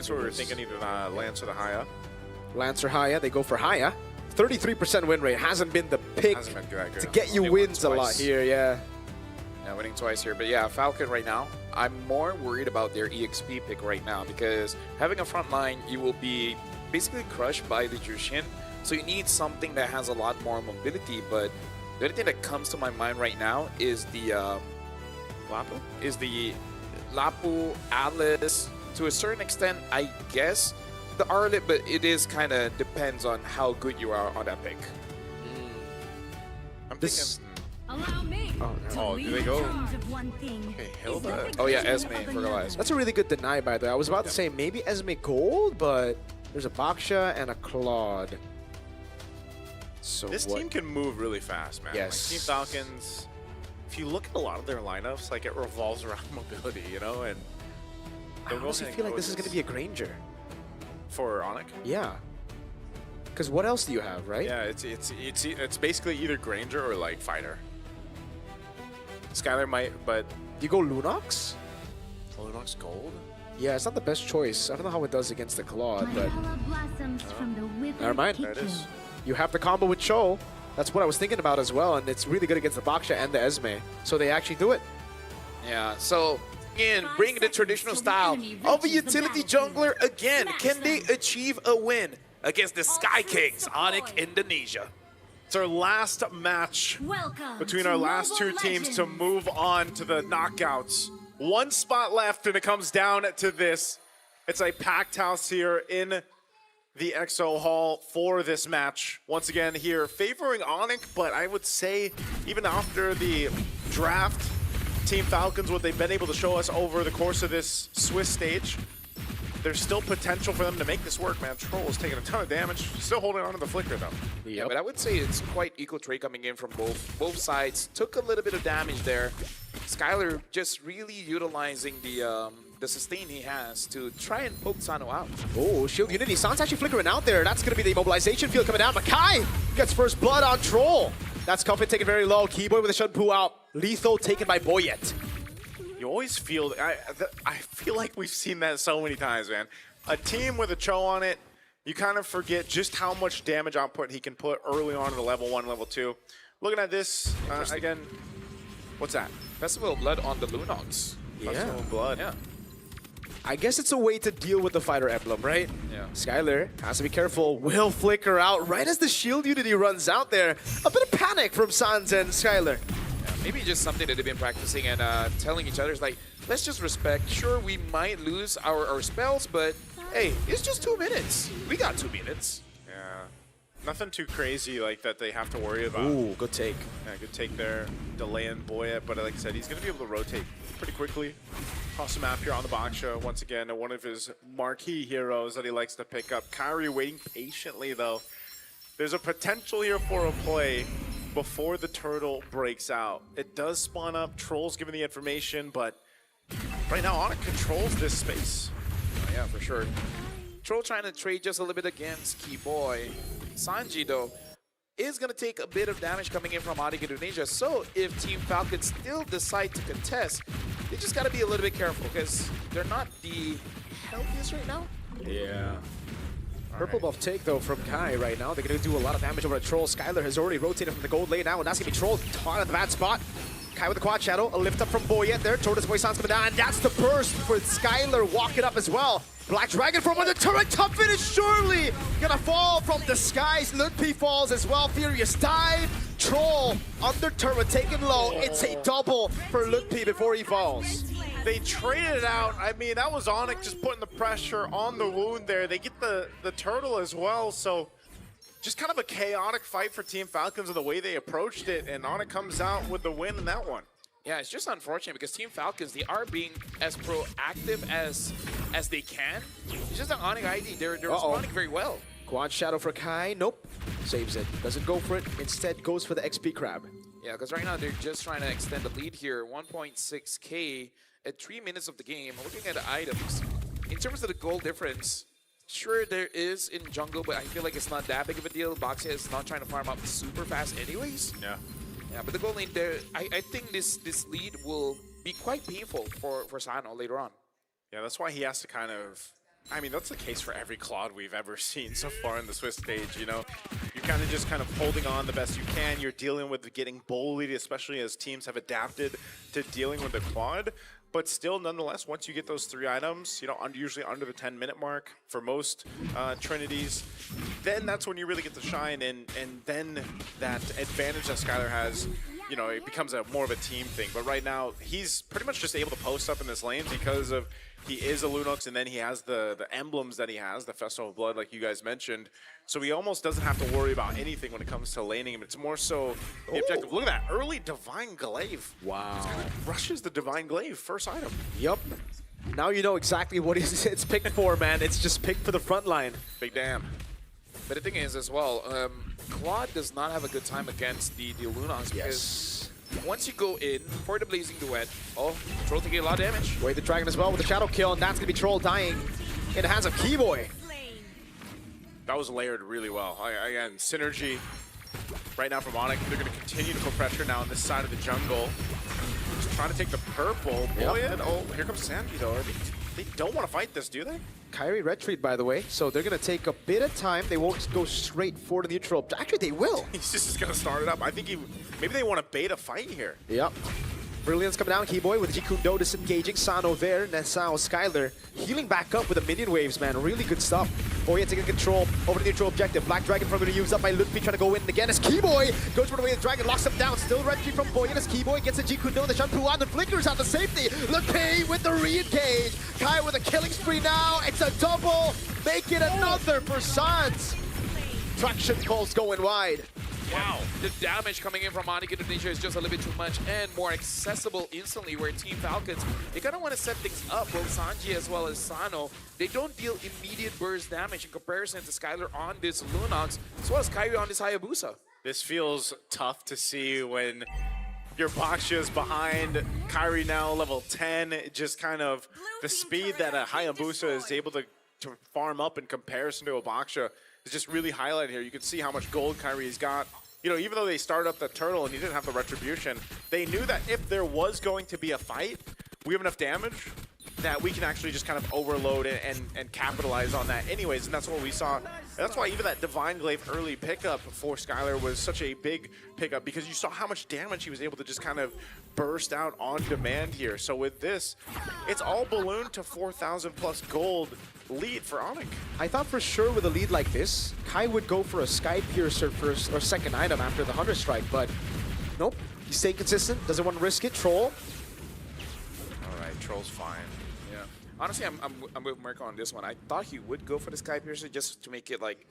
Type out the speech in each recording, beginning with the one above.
That's what we were thinking, either the Lance or the Haya. Lance or Haya, they go for Haya. 33% win rate hasn't been the pick Hasn't been that good. to get you wins a lot here, yeah. Yeah, winning twice here. But yeah, Falcon right now, I'm more worried about their EXP pick right now because having a front line, you will be basically crushed by the Jushin. So you need something that has a lot more mobility. But the only thing that comes to my mind right now is the Lapu? Is the Lapu, Alice, to a certain extent, I guess, the Arlet, but it is kind of depends on how good you are on that pick. I'm This- thinking... Allow me Oh, do they go? Okay, Hilda. Oh yeah, Esme, forgot. That's a really good deny, by the way. I was about to say maybe Esme Gold, but there's a Baksha and a Claude. So This what? team can move really fast, man. Yes. Like Team Falcons, if you look at a lot of their lineups, like it revolves around mobility, you know? And I honestly feel like this is going to be a Granger. For ONIC? Yeah. Because what else do you have, right? Yeah, it's basically either Granger or like Fighter. Skylar might, but Do you go Lunox? Lunox Gold? Yeah, it's not the best choice. I don't know how it does against the Claude, but never mind. There it is. You have the combo with Cho. That's what I was thinking about as well, and it's really good against the Baksha and the Esme. So they actually do it. Yeah, so again, bring the traditional style of a utility jungler again. Can they achieve a win against the Sky Kings, ONIC Indonesia? It's our last match between our last two teams to move on to the knockouts. One spot left, and it comes down to this. It's a packed house here in the EXO Hall for this match. Once again here, favoring ONIC, but I would say even after the draft, Team Falcons, what they've been able to show us over the course of this Swiss stage, there's still potential for them to make this work, man. Troll is taking a ton of damage, still holding on to the flicker though. Yeah, but I would say it's quite equal trade coming in from both sides. Took a little bit of damage there. Skylar just really utilizing the sustain he has to try and poke Sano out. Oh, Shield Unity. San's actually flickering out there. That's going to be the mobilization field coming down. Makai gets first blood on Troll. That's Cuffin taken very low. Keyboy with a Shunpu out. Lethal taken by Boyet. You always feel, I feel like we've seen that so many times, man. A team with a Cho on it, you kind of forget just how much damage output he can put early on in the level 1, level 2. Looking at this, again, what's that? Festival of Blood on the Lunox. Festival of Blood. Yeah. I guess it's a way to deal with the fighter emblem, right? Yeah. Skylar has to be careful. Will flicker out right as the Shield Unity runs out there. A bit of panic from Sans and Skylar. Yeah, maybe just something that they've been practicing and telling each other is like, let's just respect. Sure, we might lose our spells, but hey, it's just 2 minutes. We got 2 minutes. Yeah. Nothing too crazy like that they have to worry about. Ooh, good take. Yeah, good take there. Delaying Boyet, but like I said, he's going to be able to rotate pretty quickly. Cross the map here on the Baksha once again, one of his marquee heroes that he likes to pick up. Kyrie waiting patiently though. There's a potential here for a play before the turtle breaks out. It does spawn up, Troll's giving the information, but right now ONIC controls this space. Oh, yeah, for sure. Troll trying to trade just a little bit against Keyboy. Sanji, though, is going to take a bit of damage coming in from ONIC Indonesia. So if Team Falcons still decide to contest, they just got to be a little bit careful because they're not the healthiest right now. Yeah. Purple buff take, though, from Kai right now. They're going to do a lot of damage over at Troll. Skylar has already rotated from the gold lane now, and that's going to be Troll caught at the bad spot. Kai with the quad shadow, a lift up from Boyet there. Tortoise Boy Sans coming down, and that's the burst for Skylar walking up as well. Black Dragon from on the turret, tough finish, surely gonna fall from the skies. Ludpi falls as well, Furious dive. Troll under turret, taken low. It's a double for Ludpi before he falls. They traded out. I mean, that was ONIC just putting the pressure on the wound there. They get the turtle as well, so just kind of a chaotic fight for Team Falcons and the way they approached it, and ONIC comes out with the win in that one. Yeah, it's just unfortunate because Team Falcons, they are being as proactive as they can. It's just an ONIC ID. They're responding very well. Quad shadow for Kai, nope. Saves it, doesn't go for it, instead goes for the XP crab. Yeah, because right now they're just trying to extend the lead here. 1.6K at 3 minutes of the game. Looking at the items, in terms of the goal difference, sure there is in jungle, but I feel like it's not that big of a deal. Boxia is not trying to farm up super fast anyways. Yeah. Yeah, but the goal lane there, I think this lead will be quite painful for Sano later on. Yeah, that's why he has to kind of I mean, that's the case for every Claude we've ever seen so far in the Swiss stage, you know? You're kind of holding on the best you can. You're dealing with getting bullied, especially as teams have adapted to dealing with the Claude. But still, nonetheless, once you get those 3 items, you know, usually under the 10-minute mark for most Trinities, then that's when you really get to shine. And then that advantage that Skylar has, you know, it becomes more of a team thing. But right now, he's pretty much just able to post up in this lane because of he is a Lunox, and then he has the emblems that he has, the Festival of Blood, like you guys mentioned. So he almost doesn't have to worry about anything when it comes to laning him. It's more so the objective. Look at that early Divine Glaive. Wow. Rushes the Divine Glaive, first item. Yup. Now you know exactly what it's picked for, man. It's just picked for the front line. Big damn. But the thing is as well, Claude does not have a good time against the Lunox because once you go in for the Blazing Duet, Troll taking a lot of damage. Wait, the Dragon as well with the Shadow Kill, and that's going to be Troll dying in the hands of Keyboy. That was layered really well. Again, synergy right now from ONIC. They're going to continue to put pressure now on this side of the jungle. Just trying to take the purple. Yep. Oh, here comes Sanji though. They don't want to fight this, do they? Kyrie retreat, by the way, so they're going to take a bit of time. They won't go straight for the neutral. Actually, they will. He's just going to start it up. I think maybe they want to bait a fight here. Yep. Brilliance coming down, Keyboy with Jikundo disengaging. Sano there, Nesao, Skylar healing back up with the minion waves, man. Really good stuff. Boya taking control over the neutral objective. Black Dragon probably used up by Ludwig trying to go in again as Keyboy goes for the way the Dragon locks him down. Still retreat from Boya as Keyboy gets a Jikundo. The Shanpu on the flickers out the safety. Ludwig with the re-engage. Kai with a killing spree now. It's a double. Make it another for Sans. Traction calls going wide. Wow, the damage coming in from ONIC Indonesia is just a little bit too much and more accessible instantly, where Team Falcons, they kind of want to set things up. Both Sanji as well as Sano, they don't deal immediate burst damage in comparison to Skylar on this Lunox, as well as Kyrie on this Hayabusa. This feels tough to see when your Baksha is behind. Kyrie now level 10, just kind of the speed that a Hayabusa is able to farm up in comparison to a Baksha is just really highlighted here. You can see how much gold Kyrie's got. You know, even though they started up the turtle and he didn't have the retribution, they knew that if there was going to be a fight, we have enough damage that we can actually just kind of overload it and capitalize on that anyways, and that's what we saw. And that's why even that Divine Glaive early pickup for Skylar was such a big pickup, because you saw how much damage he was able to just kind of burst out on demand here. So with this, it's all ballooned to 4,000 plus gold lead for ONIC. I thought for sure with a lead like this, Kai would go for a Sky Piercer first or second item after the Hunter Strike, but nope. He's staying consistent, doesn't want to risk it. Troll. All right, Troll's fine. Yeah. Honestly, I'm with Merc on this one. I thought he would go for the Sky Piercer just to make it like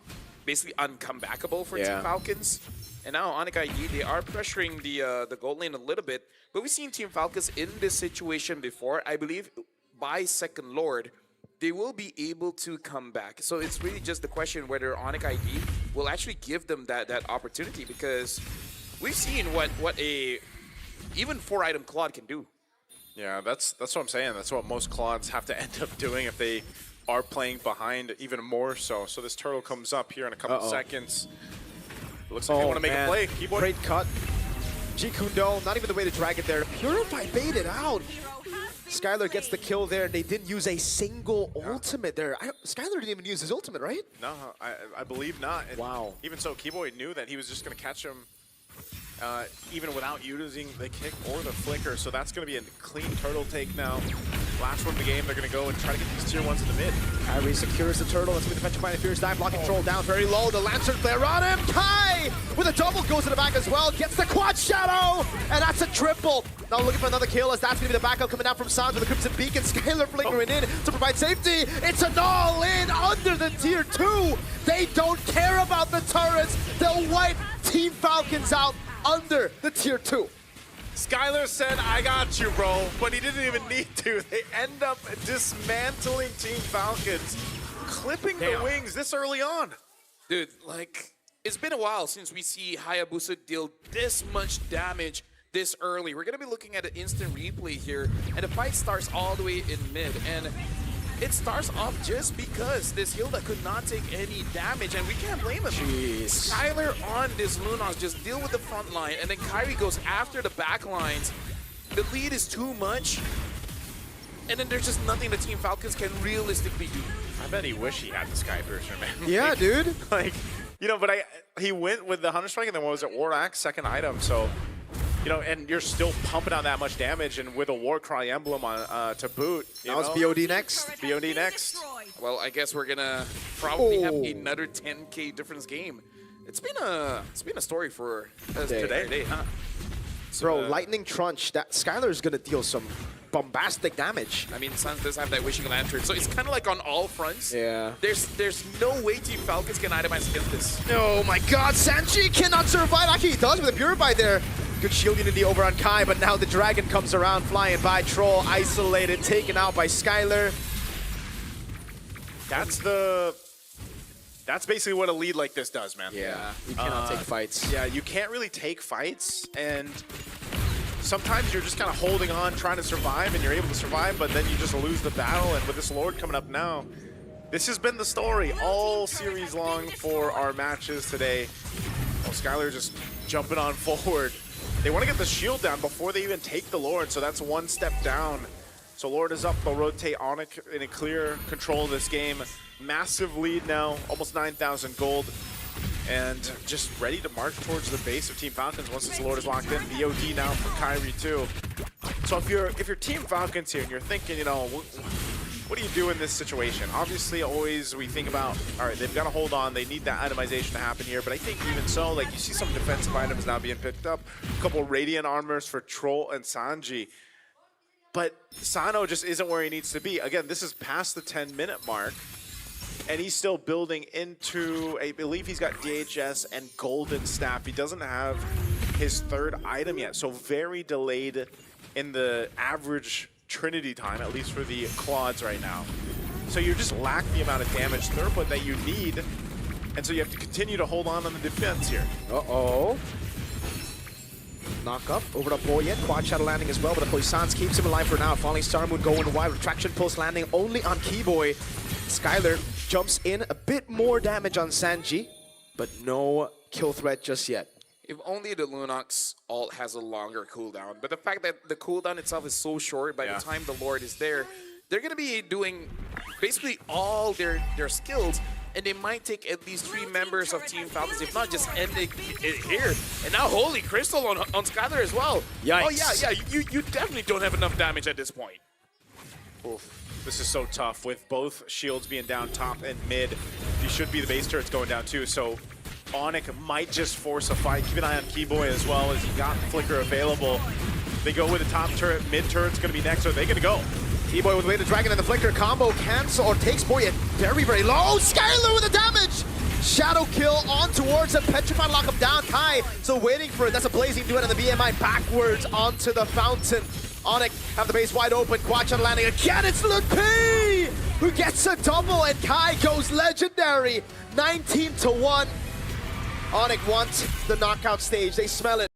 basically uncomebackable for Team Falcons. And now ONIC ID, they are pressuring the gold lane a little bit, but we've seen Team Falcons in this situation before. I believe by Second Lord, they will be able to come back. So it's really just the question whether ONIC ID will actually give them that opportunity, because we've seen what a even 4-item Claude can do. Yeah, that's what I'm saying. That's what most Claudes have to end up doing if they are playing behind, even more so. So this turtle comes up here in a couple seconds. Looks like they want to make a play. Keyboard. Great cut. Jikundo, not even the way to drag it there. Purify baited out. Skylar gets the kill there. They didn't use a single ultimate there. Skylar didn't even use his ultimate, right? No, I believe not. And wow. Even so, Keyboy knew that he was just going to catch him even without using the kick or the flicker. So that's going to be a clean turtle take now. Last one of the game, they're going to go and try to get these tier 1s in the mid. Kyrie secures the turtle. That's going to be the Petrifying Fierce dive. Blocking Troll down very low. The Lantern Flare on him. Kai with a double goes to the back as well. Gets the quad shadow. And that's a triple. Now looking for another kill as that's going to be the backup coming out from Sans with the Crimson Beacon. Skylar flickering in to provide safety. It's an all-in under the tier 2. They don't care about the turrets. They'll wipe Team Falcons out under the tier 2. Skylar said, I got you, bro, but he didn't even need to. They end up dismantling Team Falcons, clipping the wings this early on. Dude, like, it's been a while since we see Hayabusa deal this much damage this early. We're going to be looking at an instant replay here, and the fight starts all the way in mid, and it starts off just because this Hilda could not take any damage, and we can't blame him. Jeez. Skylar on this Lunox just deal with the front line, and then Kyrie goes after the back lines. The lead is too much, and then there's just nothing the Team Falcons can realistically do. I bet he wish he had the Sky Piercer, man. Yeah, dude. Like, you know, but he went with the Hunter Strike, and then what was it, War Axe, second item, so, you know, and you're still pumping out that much damage, and with a War Cry emblem on to boot. Now it's BOD next. BOD next. Well, I guess we're gonna probably have another 10K difference game. It's been a story for today, huh? Bro, Lightning Trunch, that Skylar's gonna deal some bombastic damage. I mean, Suns does have that Wishing Lantern, so it's kind of like on all fronts. Yeah. There's no way Team Falcons can itemize against this. Oh my god, Sanji cannot survive. Actually, he does with a Purify there. Good shield unity over on Kai, but now the Dragon comes around, flying by. Troll isolated, taken out by Skylar. That's basically what a lead like this does, man. Yeah, you cannot take fights. Yeah, you can't really take fights, and sometimes you're just kind of holding on, trying to survive, and you're able to survive, but then you just lose the battle, and with this Lord coming up now, this has been the story all series long for our matches today. Well, Skylar just jumping on forward. They want to get the shield down before they even take the Lord, so that's one step down. So Lord is up, they'll rotate ONIC in a clear control of this game. Massive lead now, almost 9,000 gold. And just ready to march towards the base of Team Falcons once this Lord is locked in. VOD now for Kyrie too. So if you're Team Falcons here and you're thinking, you know, what do you do in this situation? Obviously, always we think about, all right, they've got to hold on. They need that itemization to happen here. But I think even so, like you see some defensive items now being picked up. A couple Radiant armors for Troll and Sanji. But Sano just isn't where he needs to be. Again, this is past the 10-minute mark. And he's still building into, I believe he's got DHS and Golden Staff. He doesn't have his third item yet. So very delayed in the average Trinity time, at least for the Claudes right now. So you just lack the amount of damage throughput that you need. And so you have to continue to hold on the defense here. Uh-oh. Knock up over to Boyet. Quad Shadow landing as well, but the Poissons keeps him alive for now. Falling Star Moon going wide. Retraction Pulse landing only on Keyboy. Skylar jumps in. A bit more damage on Sanji, but no kill threat just yet. If only the Lunox ult has a longer cooldown. But the fact that the cooldown itself is so short, by the time the Lord is there, they're going to be doing basically all their skills, and they might take at least 3 members of Team Falcons, if not just ending it here. And now Holy Crystal on Skylar as well. Yikes. Oh yeah, you definitely don't have enough damage at this point. Oof. This is so tough with both shields being down top and mid. You should be the base turrets going down too, so ONIC might just force a fight. Keep an eye on Keyboy as well, as he got Flicker available. They go with the top turret, mid turret's gonna be next. Are they gonna go? Keyboy with the way the Dragon and the Flicker combo cancel or takes Boyet very, very low. Skylar with the damage! Shadow kill on towards him. Petrified lock him down. Kai still waiting for it. That's a blazing duet, and the BMI backwards onto the fountain. ONIC have the base wide open. Quad Shadow landing again. It's Luke P who gets a double, and Kai goes legendary. 19-1. ONIC wants the knockout stage. They smell it.